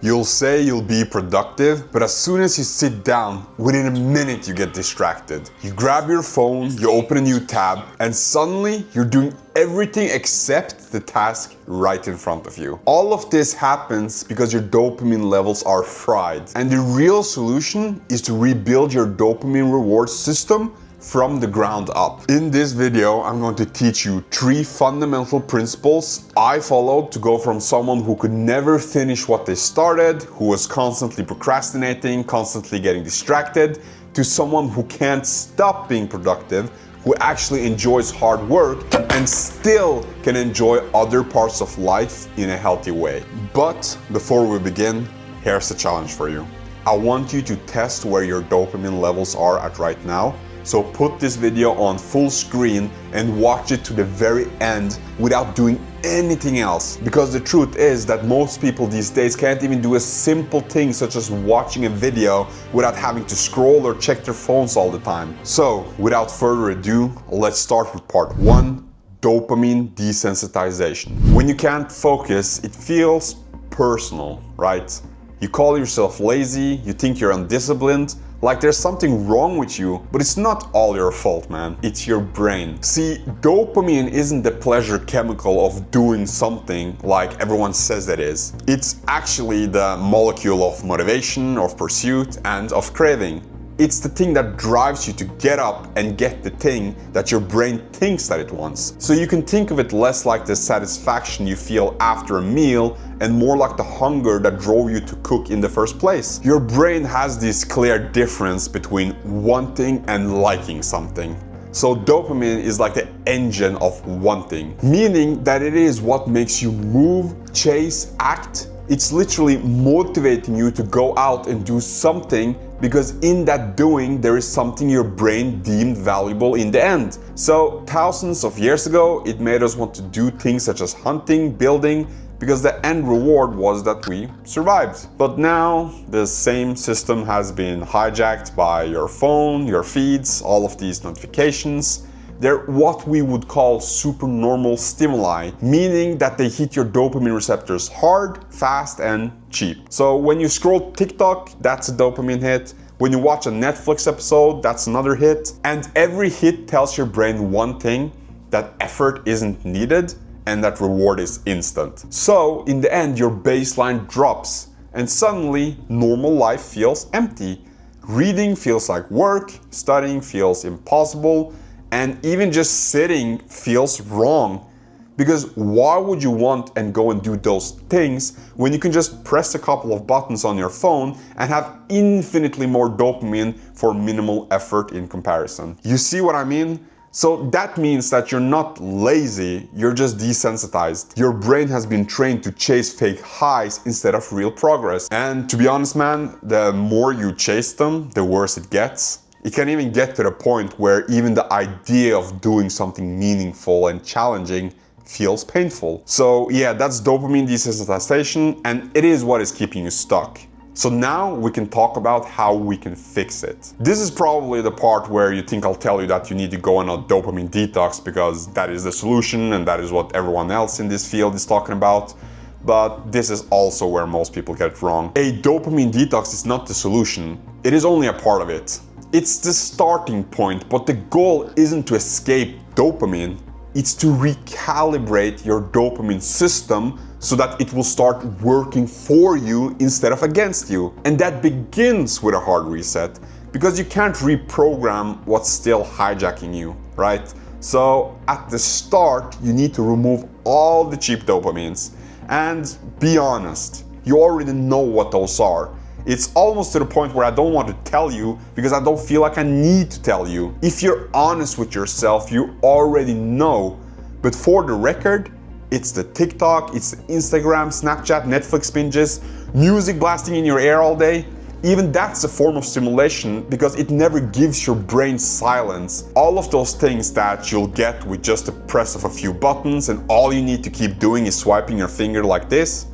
You'll say you'll be productive, but as soon as you sit down, within a minute you get distracted. You grab your phone, you open a new tab, and suddenly you're doing everything except the task right in front of you. All of this happens because your dopamine levels are fried. And the real solution is to rebuild your dopamine reward system from the ground up. In this video, I'm going to teach you 3 fundamental principles I followed to go from someone who could never finish what they started, who was constantly procrastinating, constantly getting distracted, to someone who can't stop being productive, who actually enjoys hard work and still can enjoy other parts of life in a healthy way. But before we begin, here's a challenge for you. I want you to test where your dopamine levels are at right now. So put this video on full screen and watch it to the very end without doing anything else. Because the truth is that most people these days can't even do a simple thing such as watching a video without having to scroll or check their phones all the time. So without further ado, let's start with part 1, dopamine desensitization. When you can't focus, it feels personal, right? You call yourself lazy, you think you're undisciplined, like there's something wrong with you, but it's not all your fault, man. It's your brain. See, dopamine isn't the pleasure chemical of doing something like everyone says it is. It's actually the molecule of motivation, of pursuit, and of craving. It's the thing that drives you to get up and get the thing that your brain thinks that it wants. So you can think of it less like the satisfaction you feel after a meal and more like the hunger that drove you to cook in the first place. Your brain has this clear difference between wanting and liking something. So dopamine is like the engine of wanting, meaning that it is what makes you move, chase, act. It's literally motivating you to go out and do something because in that doing there is something your brain deemed valuable in the end. So thousands of years ago it made us want to do things such as hunting, building, because the end reward was that we survived. But now the same system has been hijacked by your phone, your feeds, all of these notifications. They're what we would call supernormal stimuli, meaning that they hit your dopamine receptors hard, fast, and cheap. So when you scroll TikTok, that's a dopamine hit. When you watch a Netflix episode, that's another hit. And every hit tells your brain one thing, that effort isn't needed and that reward is instant. So in the end, your baseline drops and suddenly normal life feels empty. Reading feels like work, studying feels impossible, and even just sitting feels wrong. Because why would you want and go and do those things when you can just press a couple of buttons on your phone and have infinitely more dopamine for minimal effort in comparison? You see what I mean? So that means that you're not lazy, you're just desensitized. Your brain has been trained to chase fake highs instead of real progress. And to be honest, man, the more you chase them, the worse it gets. It can even get to the point where even the idea of doing something meaningful and challenging feels painful. So yeah, that's dopamine desensitization, and it is what is keeping you stuck. So now we can talk about how we can fix it. This is probably the part where you think I'll tell you that you need to go on a dopamine detox because that is the solution and that is what everyone else in this field is talking about. But this is also where most people get it wrong. A dopamine detox is not the solution. It is only a part of it. It's the starting point, but the goal isn't to escape dopamine. It's to recalibrate your dopamine system so that it will start working for you instead of against you. And that begins with a hard reset because you can't reprogram what's still hijacking you, right? So at the start, you need to remove all the cheap dopamines. And be honest, you already know what those are. It's almost to the point where I don't want to tell you because I don't feel like I need to tell you. If you're honest with yourself, you already know. But for the record, it's the TikTok, it's the Instagram, Snapchat, Netflix binges, music blasting in your ear all day. Even that's a form of stimulation because it never gives your brain silence. All of those things that you'll get with just the press of a few buttons and all you need to keep doing is swiping your finger like this.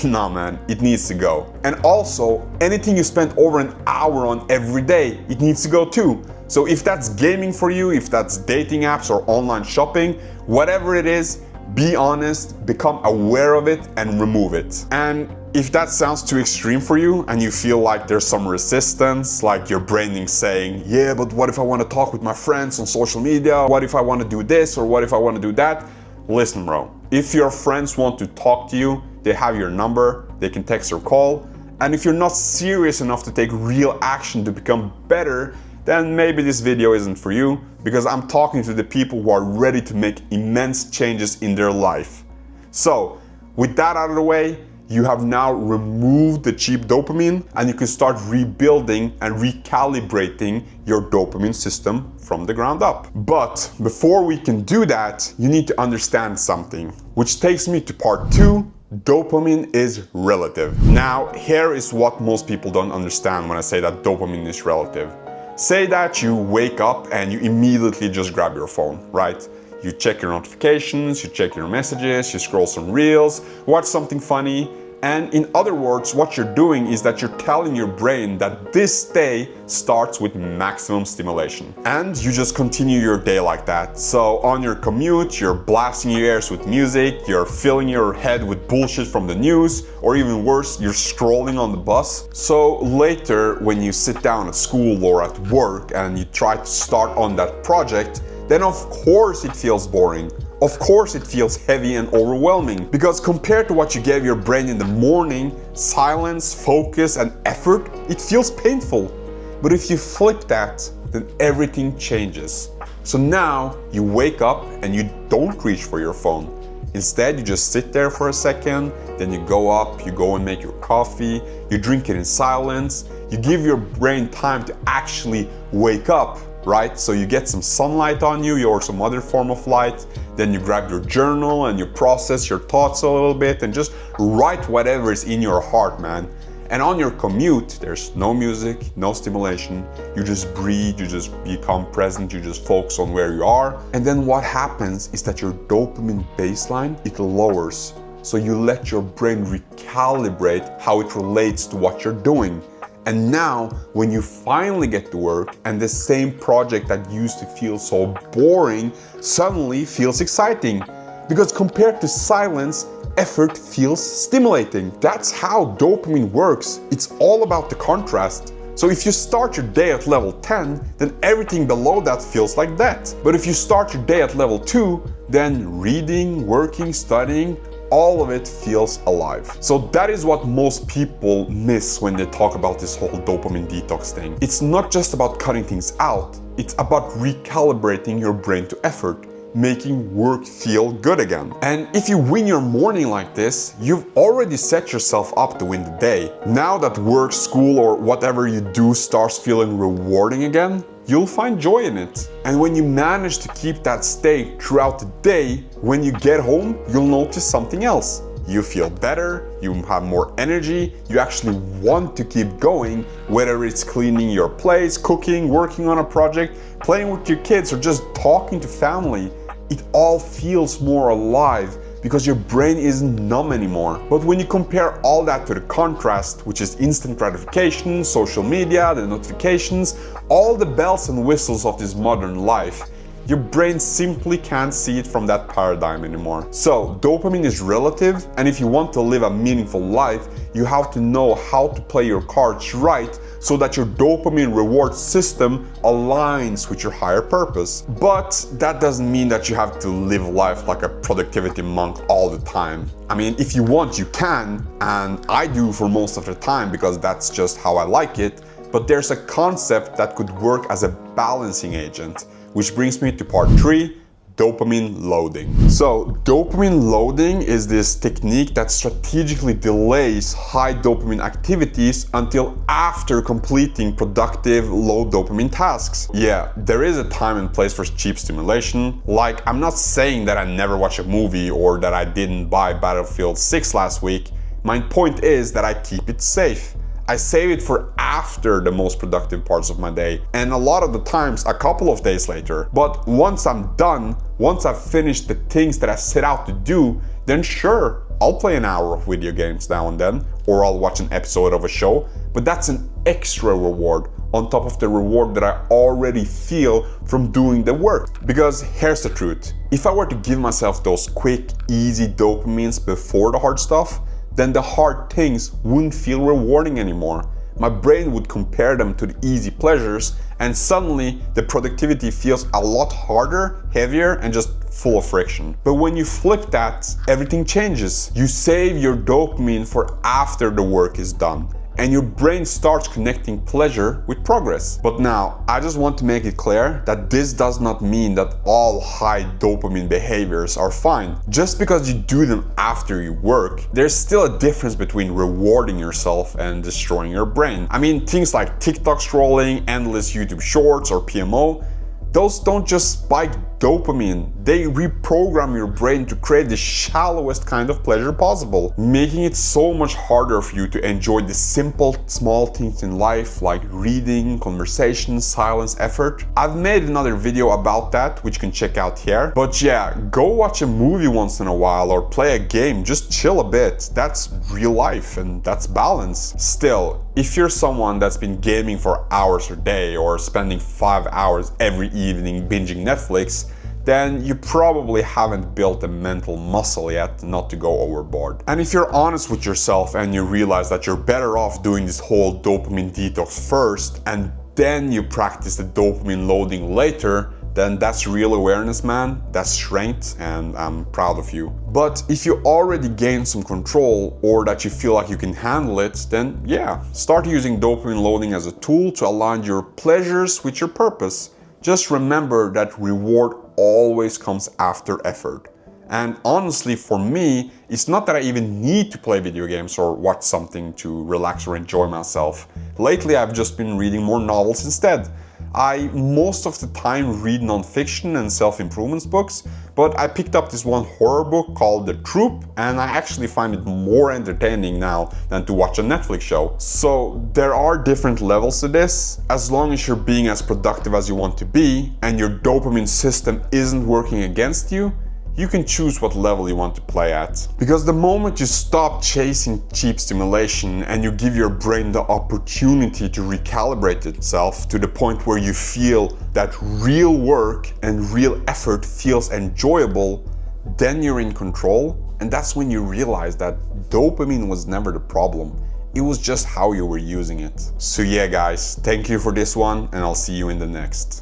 Nah, man, it needs to go. And also, anything you spend over an hour on every day, it needs to go too. So if that's gaming for you, if that's dating apps or online shopping, whatever it is, be honest, become aware of it and remove it. And if that sounds too extreme for you and you feel like there's some resistance, like your brain is saying, yeah, but what if I want to talk with my friends on social media? What if I want to do this, or what if I want to do that? Listen, bro, if your friends want to talk to you, they have your number, they can text or call. And if you're not serious enough to take real action to become better, then maybe this video isn't for you, because I'm talking to the people who are ready to make immense changes in their life. So, with that out of the way, you have now removed the cheap dopamine, and you can start rebuilding and recalibrating your dopamine system from the ground up. But before we can do that, you need to understand something, which takes me to part 2. Dopamine is relative. Now, here is what most people don't understand when I say that dopamine is relative. Say that you wake up and you immediately just grab your phone, right? You check your notifications, you check your messages, you scroll some reels, watch something funny, and in other words, what you're doing is that you're telling your brain that this day starts with maximum stimulation. And you just continue your day like that. So on your commute, you're blasting your ears with music, you're filling your head with bullshit from the news, or even worse, you're scrolling on the bus. So later, when you sit down at school or at work and you try to start on that project, then of course it feels boring. Of course it feels heavy and overwhelming, because compared to what you gave your brain in the morning, silence, focus, and effort, it feels painful. But if you flip that, then everything changes. So now you wake up and you don't reach for your phone. Instead, you just sit there for a second, then you go up, you go and make your coffee, you drink it in silence, you give your brain time to actually wake up, right? So you get some sunlight on you or some other form of light, then you grab your journal and you process your thoughts a little bit and just write whatever is in your heart, man. And on your commute, there's no music, no stimulation. You just breathe, you just become present, you just focus on where you are. And then what happens is that your dopamine baseline, it lowers. So you let your brain recalibrate how it relates to what you're doing. And now, when you finally get to work and the same project that used to feel so boring suddenly feels exciting. Because compared to silence, effort feels stimulating. That's how dopamine works. It's all about the contrast. So if you start your day at level 10, then everything below that feels like that. But if you start your day at level 2, then reading, working, studying, all of it feels alive. So that is what most people miss when they talk about this whole dopamine detox thing. It's not just about cutting things out, it's about recalibrating your brain to effort, making work feel good again. And if you win your morning like this, you've already set yourself up to win the day. Now that work, school, or whatever you do starts feeling rewarding again, you'll find joy in it. And when you manage to keep that state throughout the day, when you get home, you'll notice something else. You feel better, you have more energy, you actually want to keep going, whether it's cleaning your place, cooking, working on a project, playing with your kids, or just talking to family. It all feels more alive because your brain isn't numb anymore. But when you compare all that to the contrast, which is instant gratification, social media, the notifications, all the bells and whistles of this modern life, your brain simply can't see it from that paradigm anymore. So dopamine is relative, and if you want to live a meaningful life, you have to know how to play your cards right so that your dopamine reward system aligns with your higher purpose. But that doesn't mean that you have to live life like a productivity monk all the time. I mean, if you want, you can, and I do for most of the time because that's just how I like it. But there's a concept that could work as a balancing agent, which brings me to part 3, dopamine loading. So dopamine loading is this technique that strategically delays high dopamine activities until after completing productive low dopamine tasks. Yeah, there is a time and place for cheap stimulation. Like, I'm not saying that I never watch a movie or that I didn't buy Battlefield 6 last week. My point is that I keep it safe. I save it for after the most productive parts of my day, and a lot of the times a couple of days later. But once I'm done, once I've finished the things that I set out to do, then sure, I'll play an hour of video games now and then, or I'll watch an episode of a show, but that's an extra reward on top of the reward that I already feel from doing the work. Because here's the truth, if I were to give myself those quick, easy dopamines before the hard stuff, then the hard things wouldn't feel rewarding anymore. My brain would compare them to the easy pleasures, and suddenly the productivity feels a lot harder, heavier, and just full of friction. But when you flip that, everything changes. You save your dopamine for after the work is done, and your brain starts connecting pleasure with progress. But now, I just want to make it clear that this does not mean that all high dopamine behaviors are fine. Just because you do them after you work, there's still a difference between rewarding yourself and destroying your brain. I mean, things like TikTok scrolling, endless YouTube shorts, or PMO, those don't just spike dopamine, they reprogram your brain to create the shallowest kind of pleasure possible, making it so much harder for you to enjoy the simple, small things in life like reading, conversation, silence, effort. I've made another video about that, which you can check out here. But yeah, go watch a movie once in a while or play a game, just chill a bit. That's real life and that's balance. Still, if you're someone that's been gaming for hours a day or spending 5 hours every evening binging Netflix, then you probably haven't built a mental muscle yet not to go overboard. And if you're honest with yourself and you realize that you're better off doing this whole dopamine detox first and then you practice the dopamine loading later, then that's real awareness, man. That's strength, and I'm proud of you. But if you already gained some control or that you feel like you can handle it, then yeah, start using dopamine loading as a tool to align your pleasures with your purpose. Just remember that reward always comes after effort. And honestly, for me, it's not that I even need to play video games or watch something to relax or enjoy myself. Lately, I've just been reading more novels instead. I most of the time read non-fiction and self-improvement books, but I picked up this one horror book called The Troop, and I actually find it more entertaining now than to watch a Netflix show. So there are different levels to this. As long as you're being as productive as you want to be and your dopamine system isn't working against you, you can choose what level you want to play at. Because the moment you stop chasing cheap stimulation and you give your brain the opportunity to recalibrate itself to the point where you feel that real work and real effort feels enjoyable, then you're in control. And that's when you realize that dopamine was never the problem. It was just how you were using it. So yeah guys, thank you for this one, and I'll see you in the next.